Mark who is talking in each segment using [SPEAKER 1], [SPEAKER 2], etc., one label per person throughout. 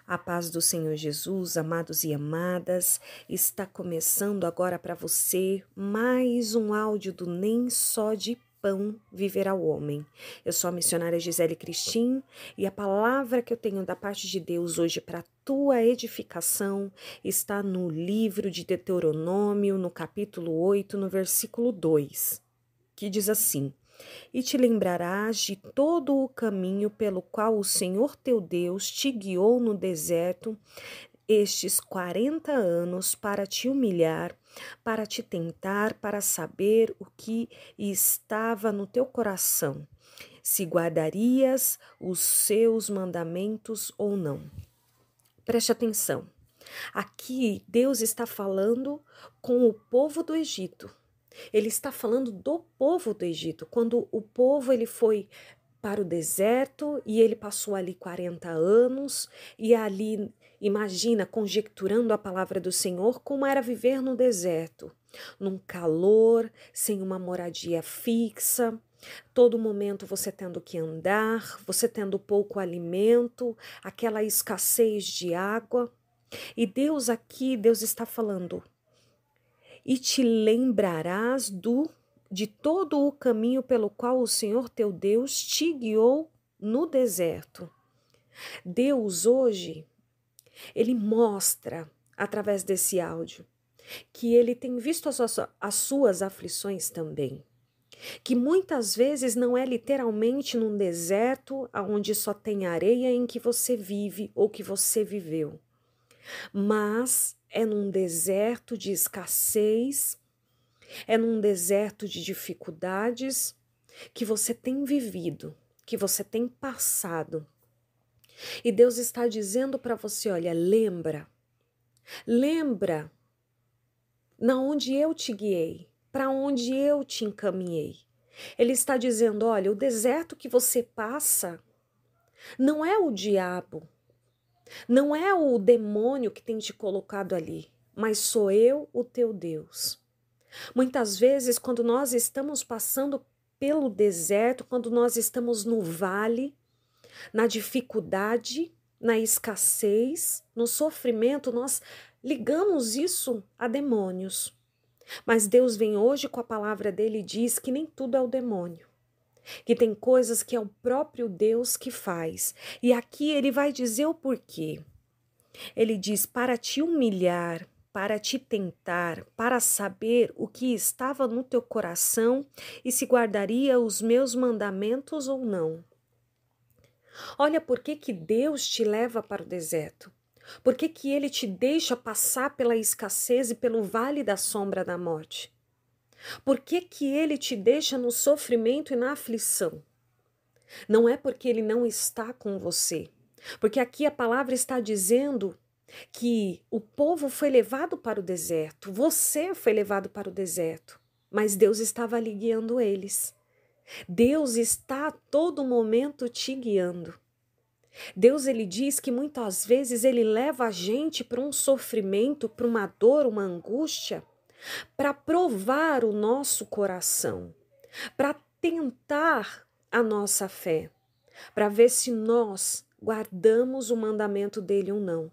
[SPEAKER 1] A paz do Senhor Jesus, amados e amadas, está começando agora para você mais um áudio do Nem Só de Pão Viverá o Homem. Eu sou a missionária Gisele Cristim e a palavra que eu tenho da parte de Deus hoje para tua edificação está no livro de Deuteronômio, no capítulo 8, no versículo 2, que diz assim: E te lembrarás de todo o caminho pelo qual o Senhor teu Deus te guiou no deserto estes 40 anos para te humilhar, para te tentar, para saber o que estava no teu coração, se guardarias os seus mandamentos ou não. Preste atenção. Aqui Deus está falando com o povo do Egito. Ele está falando do povo do Egito, quando o povo ele foi para o deserto e ele passou ali 40 anos e ali, imagina, conjecturando a palavra do Senhor, como era viver no deserto, num calor, sem uma moradia fixa, todo momento você tendo que andar, você tendo pouco alimento, aquela escassez de água. E Deus aqui, Deus está falando: e te lembrarás de todo o caminho pelo qual o Senhor teu Deus te guiou no deserto. Deus hoje, ele mostra através desse áudio que ele tem visto as suas aflições também. Que muitas vezes não é literalmente num deserto onde só tem areia em que você vive ou que você viveu, mas é num deserto de escassez, é num deserto de dificuldades que você tem vivido, que você tem passado. E Deus está dizendo para você, olha, lembra na onde eu te guiei, para onde eu te encaminhei. Ele está dizendo, olha, o deserto que você passa não é o diabo, não é o demônio que tem te colocado ali, mas sou eu, o teu Deus. Muitas vezes, quando nós estamos passando pelo deserto, quando nós estamos no vale, na dificuldade, na escassez, no sofrimento, nós ligamos isso a demônios. Mas Deus vem hoje com a palavra dele e diz que nem tudo é o demônio, que tem coisas que é o próprio Deus que faz. E aqui ele vai dizer o porquê. Ele diz: para te humilhar, para te tentar, para saber o que estava no teu coração e se guardaria os meus mandamentos ou não. Olha por que Deus te leva para o deserto. Por que ele te deixa passar pela escassez e pelo vale da sombra da morte? Por que ele te deixa no sofrimento e na aflição? Não é porque ele não está com você. Porque aqui a palavra está dizendo que o povo foi levado para o deserto, você foi levado para o deserto, mas Deus estava ali guiando eles. Deus está a todo momento te guiando. Deus, ele diz que muitas vezes ele leva a gente para um sofrimento, para uma dor, uma angústia, para provar o nosso coração, para tentar a nossa fé, para ver se nós guardamos o mandamento dele ou não.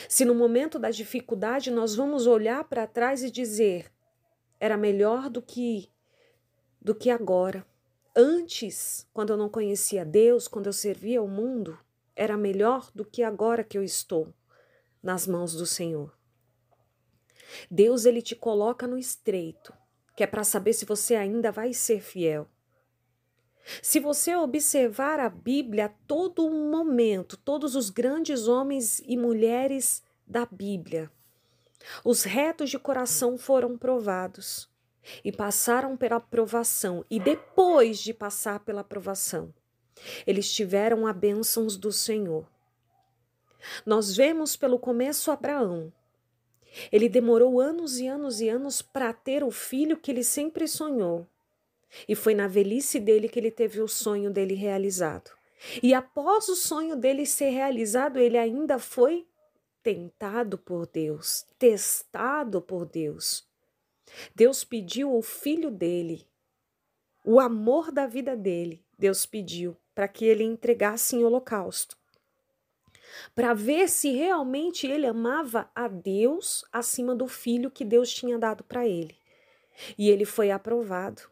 [SPEAKER 1] Se no momento da dificuldade nós vamos olhar para trás e dizer, era melhor do que agora. Antes, quando eu não conhecia Deus, quando eu servia ao mundo, era melhor do que agora que eu estou nas mãos do Senhor. Deus, ele te coloca no estreito, que é para saber se você ainda vai ser fiel. Se você observar a Bíblia a todo momento, todos os grandes homens e mulheres da Bíblia, os retos de coração foram provados e passaram pela provação. E depois de passar pela provação, eles tiveram a bênção do Senhor. Nós vemos pelo começo Abraão. Ele demorou anos e anos e anos para ter o filho que ele sempre sonhou. E foi na velhice dele que ele teve o sonho dele realizado. E após o sonho dele ser realizado, ele ainda foi tentado por Deus, testado por Deus. Deus pediu o filho dele, o amor da vida dele. Deus pediu para que ele entregasse em holocausto. para ver se realmente ele amava a Deus acima do filho que Deus tinha dado para ele. E ele foi aprovado.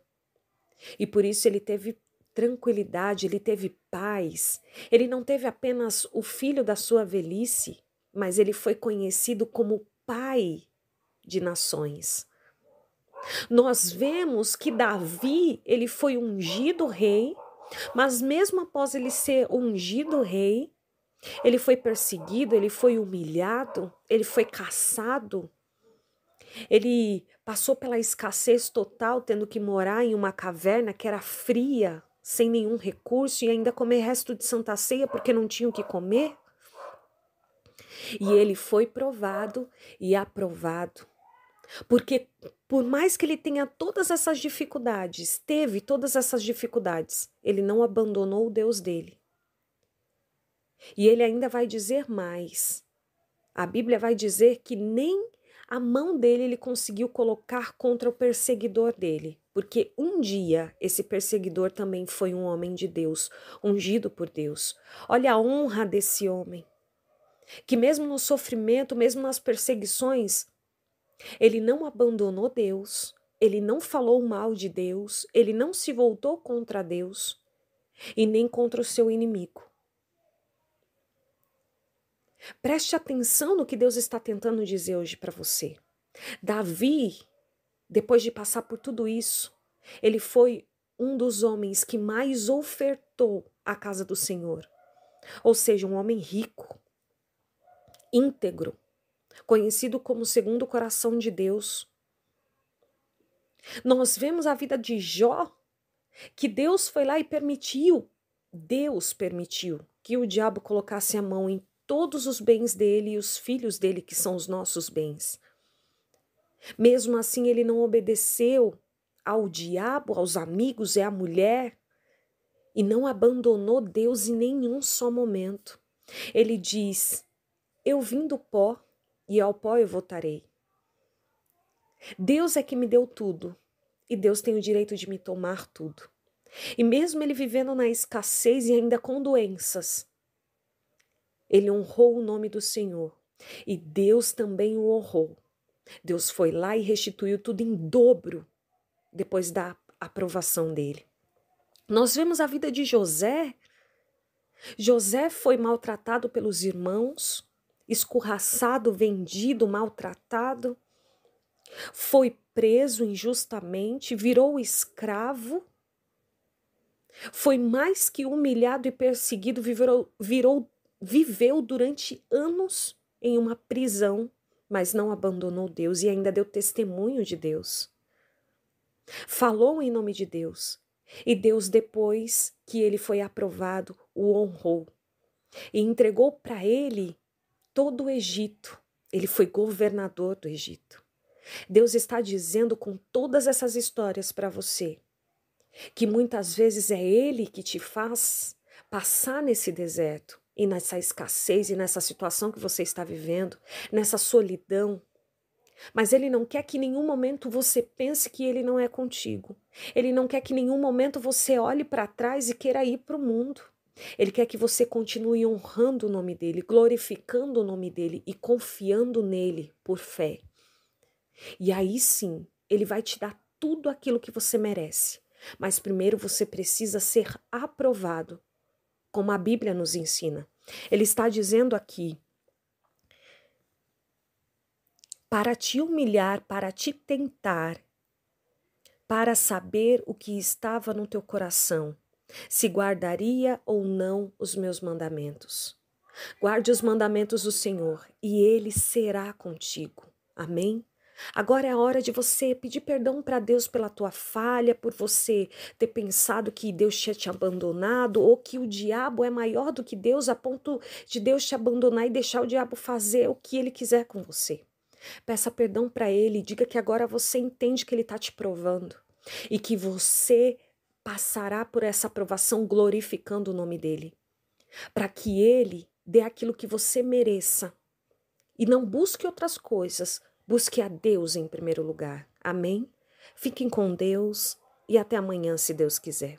[SPEAKER 1] E por isso ele teve tranquilidade, ele teve paz. Ele não teve apenas o filho da sua velhice, mas ele foi conhecido como pai de nações. Nós vemos que Davi, ele foi ungido rei, mas mesmo após ele ser ungido rei, ele foi perseguido, ele foi humilhado, ele foi caçado, ele passou pela escassez total, tendo que morar em uma caverna que era fria, sem nenhum recurso, e ainda comer resto de Santa Ceia porque não tinha o que comer. E ele foi provado e aprovado. Porque por mais que ele tenha todas essas dificuldades, teve todas essas dificuldades, ele não abandonou o Deus dele. E ele ainda vai dizer mais. A Bíblia vai dizer que nem a mão dele ele conseguiu colocar contra o perseguidor dele, porque um dia esse perseguidor também foi um homem de Deus, ungido por Deus. Olha a honra desse homem, que mesmo no sofrimento, mesmo nas perseguições, ele não abandonou Deus, ele não falou mal de Deus, ele não se voltou contra Deus e nem contra o seu inimigo. Preste atenção no que Deus está tentando dizer hoje para você. Davi, depois de passar por tudo isso, ele foi um dos homens que mais ofertou à casa do Senhor. Ou seja, um homem rico, íntegro, conhecido como segundo o coração de Deus. Nós vemos a vida de Jó, que Deus foi lá e Deus permitiu que o diabo colocasse a mão em todos os bens dele e os filhos dele, que são os nossos bens. Mesmo assim, ele não obedeceu ao diabo, aos amigos e à mulher, e não abandonou Deus em nenhum só momento. Ele diz: eu vim do pó e ao pó eu voltarei. Deus é que me deu tudo e Deus tem o direito de me tomar tudo. E mesmo ele vivendo na escassez e ainda com doenças, ele honrou o nome do Senhor e Deus também o honrou. Deus foi lá e restituiu tudo em dobro depois da aprovação dele. Nós vemos a vida de José. José foi maltratado pelos irmãos, escorraçado, vendido, maltratado, foi preso injustamente, virou escravo, foi mais que humilhado e perseguido, viveu durante anos em uma prisão, mas não abandonou Deus e ainda deu testemunho de Deus. Falou em nome de Deus. E Deus, depois que ele foi aprovado, o honrou e entregou para ele todo o Egito. Ele foi governador do Egito. Deus está dizendo com todas essas histórias para você que muitas vezes é Ele que te faz passar nesse deserto e nessa escassez e nessa situação que você está vivendo, nessa solidão. Mas Ele não quer que em nenhum momento você pense que Ele não é contigo. Ele não quer que em nenhum momento você olhe para trás e queira ir para o mundo. Ele quer que você continue honrando o nome dEle, glorificando o nome dEle e confiando nele por fé. E aí sim, Ele vai te dar tudo aquilo que você merece. Mas primeiro você precisa ser aprovado, como a Bíblia nos ensina. Ele está dizendo aqui: para te humilhar, para te tentar, para saber o que estava no teu coração, se guardaria ou não os meus mandamentos. Guarde os mandamentos do Senhor e Ele será contigo. Amém? Agora é a hora de você pedir perdão para Deus pela tua falha, por você ter pensado que Deus tinha te abandonado ou que o diabo é maior do que Deus a ponto de Deus te abandonar e deixar o diabo fazer o que ele quiser com você. Peça perdão para ele, diga que agora você entende que ele está te provando e que você passará por essa aprovação glorificando o nome dele, para que ele dê aquilo que você mereça e não busque outras coisas. Busque a Deus em primeiro lugar. Amém? Fiquem com Deus e até amanhã, se Deus quiser.